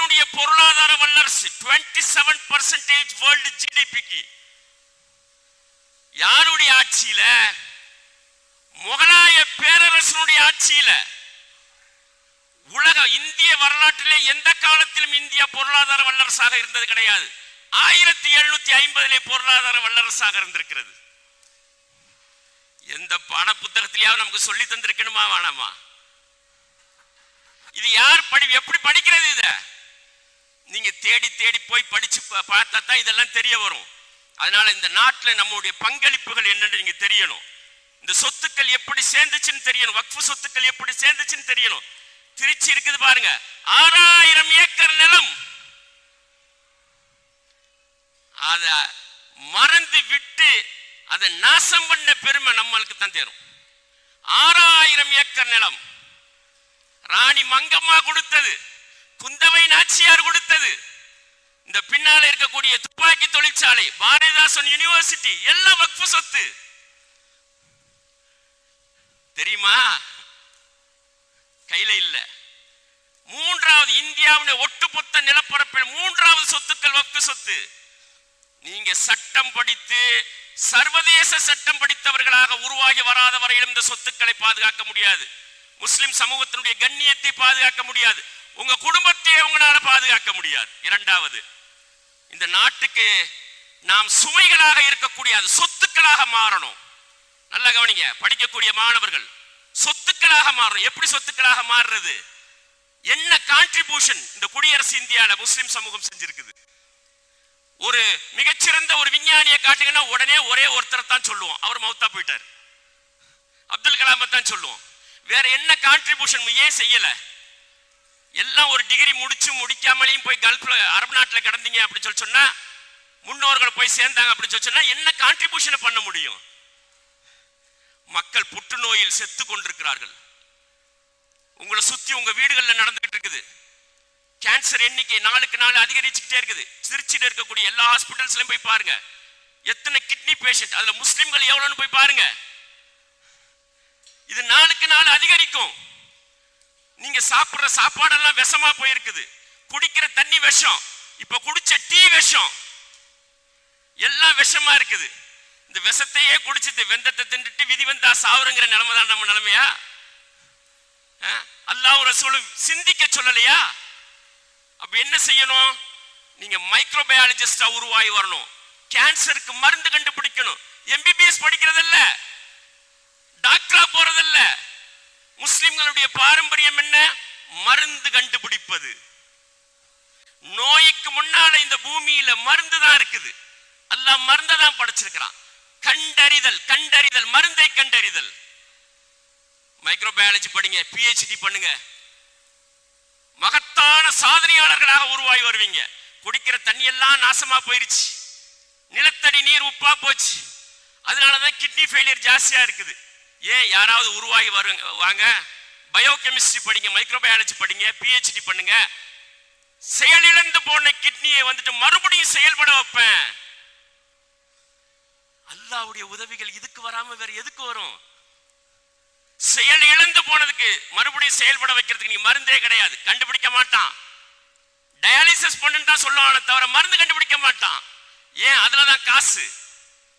உலகத்தினுடைய பொருளாதார வல்லரசு 27% வேர்ல்டு ஜிடிபிக்கு யாருடைய ஆட்சியில? முகலாய பேரரசனுடைய ஆட்சியில. உலக இந்திய வரலாற்றிலே எந்த காலத்திலும் இந்தியா பொருளாதார வல்லரசாக இருந்தது கிடையாது. 1750 பொருளாதார வல்லரசாக இருந்திருக்கிறது. எந்த பாட புத்தகத்திலேயாவது நமக்கு சொல்லி தந்திருக்கணுமா வேணாமா? இது யார் எப்படி படிக்கிறது? இத நீங்க தேடி தேடி போய் படிச்சு பார்த்தா தான் இதெல்லாம் தெரிய வரும். அதனால இந்த நாட்டில் நம்முடைய பங்களிப்புகள் என்னன்னு நீங்க தெரியணும். இந்த சொத்துக்கள் எப்படி சேர்ந்துச்சுன்னு தெரியணும். வக்ஃபு சொத்துக்கள் எப்படி சேர்ந்துச்சுன்னு தெரியணும். திருச்சி இருக்குது பாருங்க, 6000 ஏக்கர் நிலம். அத மறந்து விட்டு அதை நாசம் பண்ண பெருமை நம்மளுக்கு தான் தேரும். 6000 ஏக்கர் நிலம் ராணி மங்கம்மா கொடுத்தது, குந்தவை நாச்சியார் கொடுத்தது. இந்த பின்னால இருக்கக்கூடிய துப்பாக்கி தொழிற்சாலை, பாரதிதாசன் யூனிவர்சிட்டி எல்லாம் வக்ஃபு சொத்து. தெரியுமா? கையில இல்ல. மூன்றாவது இந்தியாவுடைய ஒட்டுமொத்த நிலப்பரப்பில் 3வது சொத்துக்கள் வக்ஃபு சொத்து. நீங்க சட்டம் படித்து சர்வதேச சட்டம் படித்தவர்களாக உருவாகி வராத வரையிலும் இந்த சொத்துக்களை பாதுகாக்க முடியாது. முஸ்லிம் சமூகத்தினுடைய கண்ணியத்தை பாதுகாக்க முடியாது. உங்க குடும்பத்தை உங்களால பாதுகாக்க முடியாது. இரண்டாவது, இந்த நாட்டுக்கு நாம் சுமைகளாக இருக்கக்கூடிய சொத்துக்களாக மாறணும். நல்ல கவனிங்க, படிக்கக்கூடிய மாணவர்கள் சொத்துக்களாக மாறணும். எப்படி சொத்துக்களாக மாறுறது? என்ன கான்ட்ரிபியூஷன் இந்த குடியரசு இந்தியாவில் முஸ்லிம் சமூகம் செஞ்சிருக்குது? ஒரு மிகச்சிறந்த ஒரு விஞ்ஞானியை காட்டுங்கன்னா உடனே ஒரே ஒருத்தரை தான் சொல்லுவோம், அவர் மௌத்தா போயிட்டார். அப்துல் கலாமை தான் சொல்லுவோம். வேற என்ன கான்ட்ரிபியூஷன் ஏன் செய்யல? எல்லாம் ஒரு டிகிரி முடிச்சு முடிக்காமலையும் போய் கல்ஃப்ல அரபு நாட்டில் கிடந்தீங்க அப்படின்னு சொல்லி சொன்னா, முன்னோர்கள் போய் சேர்ந்தாங்க அப்படின்னு சொல்லி சொன்னா என்ன கான்ட்ரிபியூஷனை பண்ண முடியும்? மக்கள் புற்றுநோயில் செத்து கொண்டிருக்கிறார்கள். உங்களை சுத்தி உங்க வீடுகளில் நடந்துகிட்டு இருக்குது. கேன்சர் எண்ணிக்கை நாளுக்கு நாள் அதிகரிச்சுக்கிட்டே இருக்குது. திருச்சியில் இருக்கக்கூடிய எல்லா ஹாஸ்பிட்டல்ஸ்லயும் போய் பாருங்க, எத்தனை கிட்னி பேஷண்ட், அதுல முஸ்லிம்கள் எவ்வளவுன்னு போய் பாருங்க. இது நாளுக்கு நாள் அதிகரிக்கும். நீங்க சாப்பிடுற சாப்பாடெல்லாம் விஷமா போயிருக்குது. குடிக்கிற தண்ணி விஷம், இப்ப குடிச்ச டீ விஷம், எல்லாம் விஷமா இருக்குது. இந்த விஷத்தையே குடிச்சிட்டு வெந்தத்தை தின்னுட்டு விதி வந்தா சாவுறங்கிற நிலைமை தான் நம்ம நிலைமையா? அல்லாஹ் ரசூலும் சிந்திக்க சொல்லலையா? அப்ப என்ன செய்யணும்? நீங்க மைக்ரோபயாலஜிஸ்டா உருவாகி வரணும். கேன்சருக்கு மருந்து கண்டுபிடிக்கணும். எம்பிபிஎஸ் படிக்கிறதில்ல, டாக்டரா போறதில்ல. முஸ்லிம்களுடைய பாரம்பரியம் என்ன? மருந்து கண்டுபிடிப்பது. நோய்க்கு முன்னால இந்த பூமியில மருந்து தான் இருக்குது. அல்லாஹ் மருந்தை தான் படைச்சிருக்கிறான். கண்டறிதல், கண்டறிதல், மருந்தை கண்டறிதல். மைக்ரோபயாலஜி படிங்க, பிஹெச்டி பண்ணுங்க, மகத்தான சாதனையாளர்களாக உருவாகி வருவீங்க. குடிக்கிற தண்ணி எல்லாம் நாசமா போயிருச்சு, நிலத்தடி நீர் உப்பா போச்சு. அதனாலதான் கிட்னி ஃபெயிலியர் ஜாஸ்தியா இருக்குது. ஏன்? யாராவது உருவாகி வாங்க, பயோகெமிஸ்ட்ரி படிங்க, மைக்ரோபயாலஜி படிங்க, பிஹெச்டி பண்ணுங்க. செயலிழந்து போன கிட்னியை வந்துட்டு மறுபடியும் செயல்பட வைப்பேன். அல்லாஹ்வுடைய உதவிகள் இதுக்கு வராம வேற எதுக்கு வரும்? செயல் இழந்து போனதுக்கு மறுபடியும் செயல்பட வைக்கிறதுக்கு நீ மருந்தே கிடையாது, கண்டுபிடிக்க மாட்டான். டயாலிசிஸ் பண்ணுன்னு தான் சொல்லுவானே தவிர மருந்து கண்டுபிடிக்க மாட்டான். ஏன்? அதுலதான் காசு.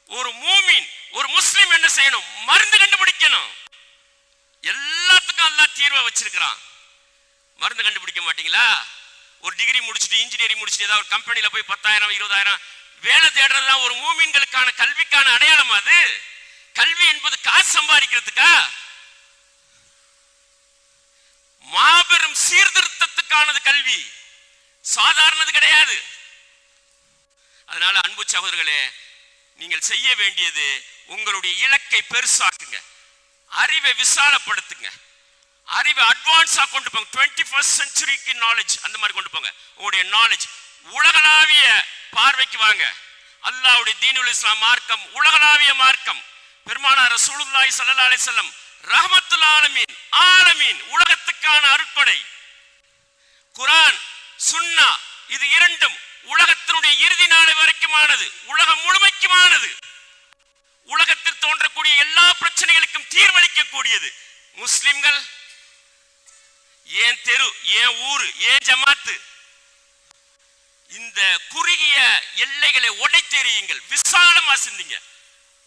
ஒரு மூமின், ஒரு முஸ்லிம் என்ன செய்யணும்? மருந்து கண்டுபிடிக்கணும். எல்லாத்துக்கும் அல்லாஹ் தீர்வை வச்சிருக்கிறான். மருந்து கண்டுபிடிக்க மாட்டீங்களா? ஒரு டிகிரி முடிச்சுட்டு இன்ஜினியரிங் முடிச்சுட்டு ஏதாவது ஒரு கம்பெனில போய் 10,000 20,000 வேலை தேடுறதுதான் ஒரு மூமின்களுக்கான கல்விக்கான அடையாளம். அது கல்வி என்பது காசு சம்பாதிக்கிறதுக்கா? மாபெரும் சீர்திருத்தத்துக்கானது கல்வி, சாதாரணது கிடையாது. அதனால அன்பு சகோதரர்களே, நீங்கள் செய்ய வேண்டியது உங்களுடைய இலக்கை பெருசாக்குங்க, அறிவை விசாலப்படுத்துங்க, அறிவை அட்வான்ஸா கொண்டு போங்க. 21st செஞ்சுரிக்கு நாலேஜ் அந்த மாதிரி கொண்டு போங்க. உங்களுடைய நாலேஜ் உலகளாவிய பார்வைக்கு வாங்க. அல்லாஹ்வுடைய தீனுல் இஸ்லாம் மார்க்கம் உலகளாவிய மார்க்கம். பெருமானார் ரசூலுல்லாஹி ஸல்லல்லாஹு அலைஹி வஸல்லம் ரஹ்மத்துல் ஆலமீன், ஆலமீன் உலகத்துக்கான அருட்கொடை. குர்ஆன் சுன்னா இது இரண்டும் உலகத்தினுடைய இறுதி நாள் வரைக்குமானது, உலகம் முழுமைக்குமானது. உலகத்தில் தோன்றக்கூடிய எல்லா பிரச்சனைகளுக்கும் தீர்வளிக்கக்கூடியது. முஸ்லிம்கள் ஏன் தெரு, ஏன் ஊரு, ஏன் ஜமாத்து, இந்த குறுகிய எல்லைகளை உடைத்தெறியுங்கள், விசாலமா சிந்திங்க,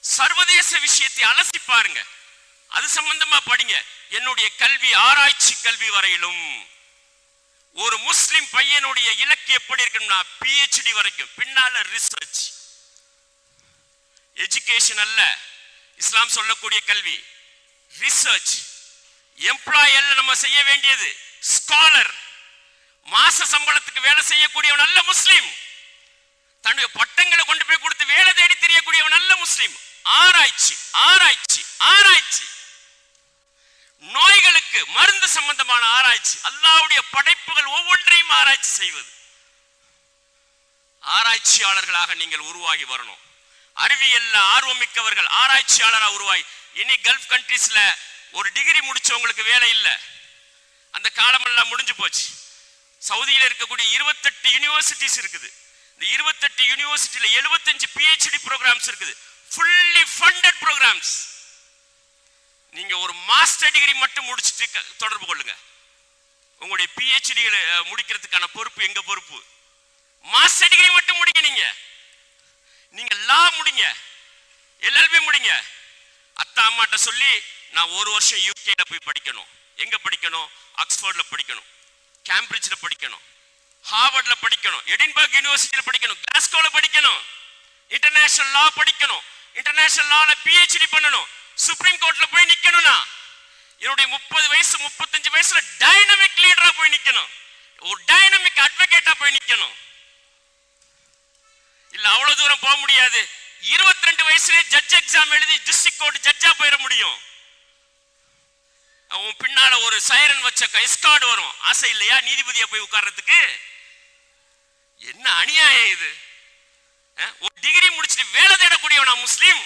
சர்வதேச விஷயத்தை அலசி பாருங்க, அது சம்பந்தமா படிங்க. என்னுடைய கல்வி ஆராய்ச்சி கல்வி வரையிலும் ஒரு முஸ்லிம் பையனுடைய இலக்கு எப்படி இருக்குன்னா PhD வரைக்கும், பின்னால ரிசர்ச். எஜுகேஷன் அல்ல இஸ்லாம் சொல்லக்கூடிய கல்வி, ரிசர்ச். எம்ப்ளாய் அல்ல நம்ம செய்ய வேண்டியது, ஸ்காலர். மாச சம்பளத்துக்கு வேலை செய்யக்கூடியவன் நல்ல முஸ்லிம், தன்னுடைய பட்டங்களை கொண்டு போய் கொடுத்து வேலை தேடி தெரியக்கூடியவன் நல்ல முஸ்லிம். ஆராய்ச்சி ஆராய்ச்சி ஆராய்ச்சி, நோய்களுக்கு மருந்து சம்பந்தமான ஆராய்ச்சி, அல்லாஹ்வுடைய படைப்புகள் ஒவ்வொன்றையும் ஆராய்ச்சி செய்வது. ஆராய்ச்சியாளர்களாக நீங்கள் உருவாகி வரணும். அறிவியல்ல ஆர்வம் மிக்கவர்கள் ஆராய்ச்சியாளராக உருவாகி. இனி கல்ஃப் கண்ட்ரீஸ்ல ஒரு டிகிரி முடிச்சவங்களுக்கு வேலை இல்லை, அந்த காலமெல்லாம் முடிஞ்சு போச்சு. சவுதியில் இருக்கக்கூடிய 28 யூனிவர்சிட்டிஸ் இருக்குது. இந்த 28 யூனிவர்சிட்டியில 75 PhD ப்ரோக்ராம்ஸ் இருக்குது, ஃபுல்லி ஃபண்டட் ப்ரோக்ராம்ஸ். நீங்க ஒரு மாஸ்டர் டிகிரி மட்டும் முடிச்சுட்டு தொடர்பு கொள்ளுங்க. உங்களுடைய PhD முடிக்கிறதுக்கான பொறுப்பு எங்க பொறுப்பு. மாஸ்டர் டிகிரி மட்டும் முடிங்க. நீங்க லா முடிங்க, LLB முடிங்க. அத்தா அம்மாட்ட சொல்லி நான் ஒரு வருஷம் யூகேல போய் படிக்கணும். எங்க படிக்கணும்? ஆக்ஸ்போர்ட்ல படிக்கணும், கேம்பிரிட்ஜ்ல படிக்கணும், ஹார்வர்ட்ல படிக்கணும், எடின்பர்க் யூனிவர்சிட்டியில படிக்கணும், கிளாஸ்கோல படிக்கணும், இன்டர்நேஷனல் லா படிக்கணும், இன்டர்நேஷனல் லால PhD பண்ணணும், சுப்ரீம் கோர்ட்ல போய் நிக்கணும்னா என்னுடைய 30 வயசு 35 வயசுல டைனமிக் லீடரா போய் நிக்கணும், ஒரு டைனமிக் அட்வொகேட்டா போய் நிக்கணும். இல்ல அவ்வளவு தூரம் போக முடியாது. 22 வயசுல ஜட்ஜ் எக்ஸாம் எழுதி டிஸ்ட்ரிக்ட் கோர்ட் ஜட்ஜா போயிட முடியும். அவன் பின்னால ஒரு சைரன் வச்ச எஸ்கார்ட் வரும். ஆசை இல்லையா நீதிபதியா போய் உட்கார்றதுக்கு? என்ன அநியாயம் இது! ஒரு டிகிரி முடிச்சுட்டு வேலை தேடக்கூடியவனா முஸ்லிம்?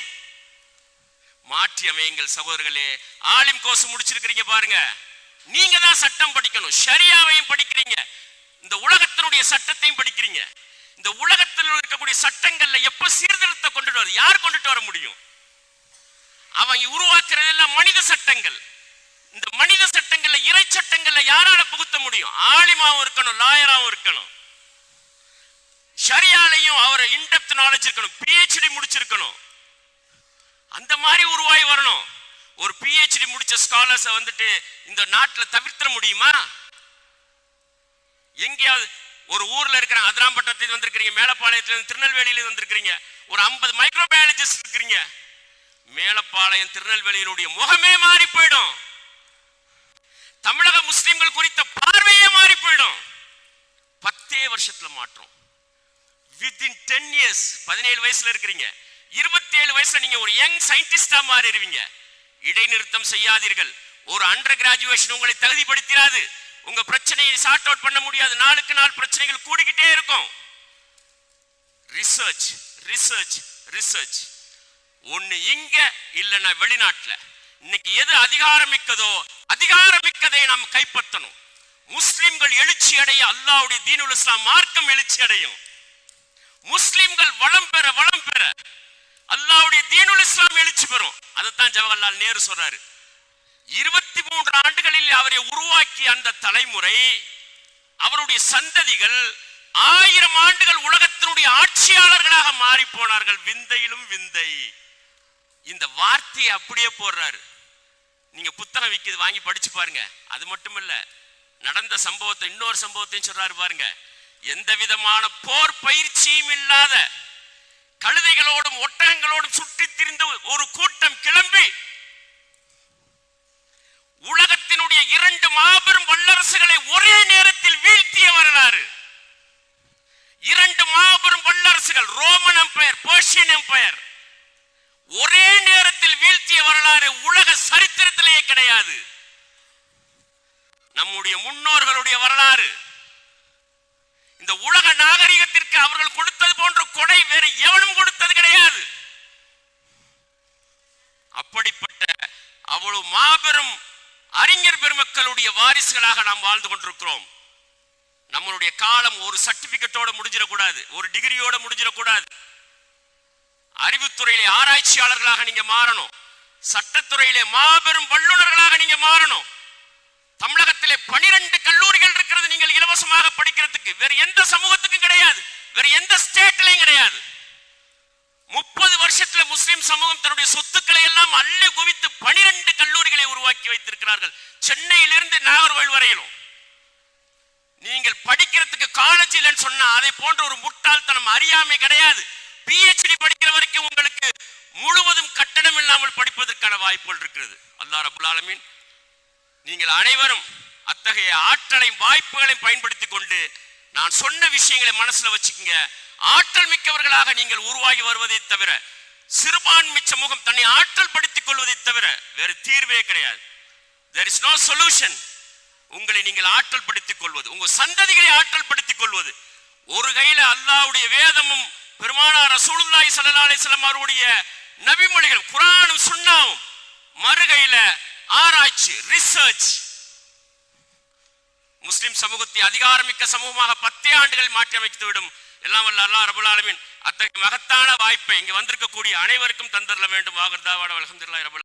மாற்றி அமையுங்கள் சகோதரர்களே. ஆலிம் கோர்ஸ் முடிச்சிருக்கிறீங்க பாருங்க, நீங்க தான் சட்டம் படிக்கணும், ஷரியாவையும் படிக்கிறீங்க, இந்த உலகத்தினுடைய சட்டத்தையும் படிக்கிறீங்க. இந்த உலகத்தில் இருக்கக்கூடிய சட்டங்கள்ல எப்ப சீர்திருத்த கொண்டுட்டு வர யார் கொண்டுட்டு வர முடியும்? அவன் உருவாக்குறது எல்லாம் மனித சட்டங்கள். இந்த மனித சட்டங்கள்ல இறை சட்டங்கள்ல யாரால புகுத்த முடியும்? ஆலிமாவும் இருக்கணும், லாயராவும் இருக்கணும், ஷரியாலையும் அவர் இன்டெப்த் நாலேஜ் இருக்கணும், PhD முடிச்சிருக்கணும். அந்த மாதிரி உருவாகி வரணும். ஒரு PhD முடிச்ச ஸ்காலர்ஸ் வந்துட்டு இந்த நாட்டில் தவிர்த்திட முடியுமா? எங்கேயாவது ஒரு ஊர்ல இருக்கிற அதிராம்பட்டத்தில் வந்திருக்கிறீங்க, மேலப்பாளையத்தில் திருநெல்வேலியில வந்திருக்கிறீங்க, ஒரு 50 மைக்ரோபயாலஜிஸ்ட் இருக்கிறீங்க. மேலப்பாளையம் திருநெல்வேலியினுடைய முகமே மாறி போயிடும். தமிழக முஸ்லிம்கள் குறித்த பார்வையே மாறி போயிடும். 10 வருஷத்துல மாற்றம். Within 10 years. 17 வயசுல இருக்கிறீங்க, 27 வயசுல நீங்க ஒரு யங் சயின்டிஸ்டா மாறிடுவீங்க. இடைநிறுத்தம் செய்யாதீர்கள். ஒரு அண்டர் கிராஜுவேஷன் உங்களை தகுதிப்படுத்தாது. உங்க பிரச்சனையை சார்ட் அவுட் பண்ண முடியாது. நாளுக்கு நாள் பிரச்சனைகள் கூடிக்கிட்டே இருக்கும். Research research research. ஒண்ணு இங்க இல்லைன்னா வெளிநாட்டுல. இன்னைக்கு எது அதிகாரமிக்கதோ அதிகாரமிக்கதை நாம் கைப்பற்றணும். முஸ்லிம்கள் எழுச்சி அடைய அல்லாஹ்வுடைய தீனுல் இஸ்லாம் மார்க்கம் எழுச்சி அடையும். முஸ்லிம்கள் வளம் பெற அல்லாஹ்வுடைய தீனுல் இஸ்லாம் எழுச்சி பெறும். அதைத்தான் ஜவஹர்லால் நேரு சொல்றாரு. 23 ஆண்டுகளில் அவரை உருவாக்கிய அந்த தலைமுறை, அவருடைய சந்ததிகள் 1000 ஆண்டுகள் உலகத்தினுடைய ஆட்சியாளர்களாக மாறி போனார்கள். விந்தையிலும் விந்தை. இந்த வார்த்தையை அப்படியே போடுறாரு. நீங்க புத்தகம் விற்கிது வாங்கி படிச்சு பாருங்க. அது மட்டும் இல்ல, நடந்த சம்பவத்தை இன்னொரு சம்பவத்தையும் சொல்றாரு பாருங்க. எந்த விதமான போர் பயிற்சியும் இல்லாத கழுதைகளோடும் ஒட்டகங்களோடும் சுற்றி திரிந்த ஒரு கூட்டம் கிளம்பி உலகத்தினுடைய 2 மாபெரும் வல்லரசுகளை ஒரே நேரத்தில் வீழ்த்திய வரலாறு. 2 மாபெரும் வல்லரசுகள், ரோமன் எம்பையர், பெர்ஷியன் எம்பையர், ஒரே நேரத்தில் வீழ்த்திய வரலாறு உலக சரித்திரத்திலேயே கிடையாது. நம்முடைய முன்னோர்களுடைய வரலாறு. இந்த உலக நாகரிகத்திற்கு அவர்கள் கொடுத்தது போன்ற கொடை வேறு எவனும் கொடுத்தது கிடையாது. அப்படிப்பட்ட அவ்வளவு மாபெரும் அறிஞர் பெருமக்களுடைய வாரிசுகளாக நாம் வாழ்ந்து கொண்டிருக்கிறோம். நம்மளுடைய காலம் ஒரு சர்டிபிகேட்டோட முடிஞ்சிடக்கூடாது, ஒரு டிகிரியோட முடிஞ்சிடக்கூடாது. அறிவுத்துறையிலே ஆராய்ச்சியாளர்களாக நீங்க மாறணும். சட்டத்துறையிலே மாபெரும் வல்லுநர்களாக நீங்க மாறணும். தமிழகத்திலே 12 கல்லூரிகள் இருக்கிறது நீங்கள் இலவசமாக படிக்கிறதுக்கு. வேறு எந்த சமூகத்துக்கும் கிடையாது. வேற எந்த ஸ்டேட்லயும் கிடையாது. 30 வருஷத்துல முஸ்லிம் சமூகம் தன்னுடைய சொத்துக்களை எல்லாம் அள்ளி குவித்து 12 கல்லூரிகளை உருவாக்கி வைத்திருக்கிறார்கள், சென்னையிலிருந்து நாகர்கோவில் வரையிலும். நீங்கள் படிக்கிறதுக்கு காலேஜ் இல்லைன்னு சொன்னா அதை போன்ற ஒரு முட்டாள்தனம் அறியாமை கிடையாது. PhD படிக்கிற வரைக்கும் உங்களுக்கு முழுவதும் கட்டணம் இல்லாமல் படிப்பதற்கான வாய்ப்புகள் இருக்கிறது. அல்லாஹ் ரப்பல் ஆலமீன் நீங்கள் அனைவரும் அத்தகைய ஆற்றலையும் வாய்ப்புகளையும் பயன்படுத்திக் கொண்டு நான் சொன்ன விஷயங்களை மனசுல வச்சுக்கோங்க. ஆற்றல் மிக்கவர்களாக நீங்கள் உருவாகி வருவதை தவிர, சிறுபான்மை சமூகம் தன்னை ஆற்றல் படுத்திக் கொள்வதை தவிர வேறு தீர்வே கிடையாது. There is no solution. உங்களை நீங்கள் ஆற்றல் படுத்திக் கொள்வது, உங்க சந்ததிகளை ஆற்றல் படுத்திக் கொள்வது. ஒரு கையில அல்லாஹ்வுடைய வேதமும் பெருமானார் ரசூலுல்லாஹி ஸல்லல்லாஹு அலைஹி வஸல்லம் அவருடைய நபிமொழிகள் குர்ஆனும் சுன்னாவும், மறுகையில ஆராய்ச்சி ரிசர்ச். முஸ்லிம் சமூகத்தை அதிகாரமிக்க சமூகமாக 10 ஆண்டுகள் மாற்றி அமைத்துவிடும். எல்லாம் வல்ல அல்லாஹ் ரப்பல் ஆலமீன் அத்தகைய மகத்தான வாய்ப்பை இங்கு வந்திருக்கக்கூடிய அனைவருக்கும் தந்தரல வேண்டும். வாகர்தாவாட அல்ஹம்துலில்லாஹி ரப்பல்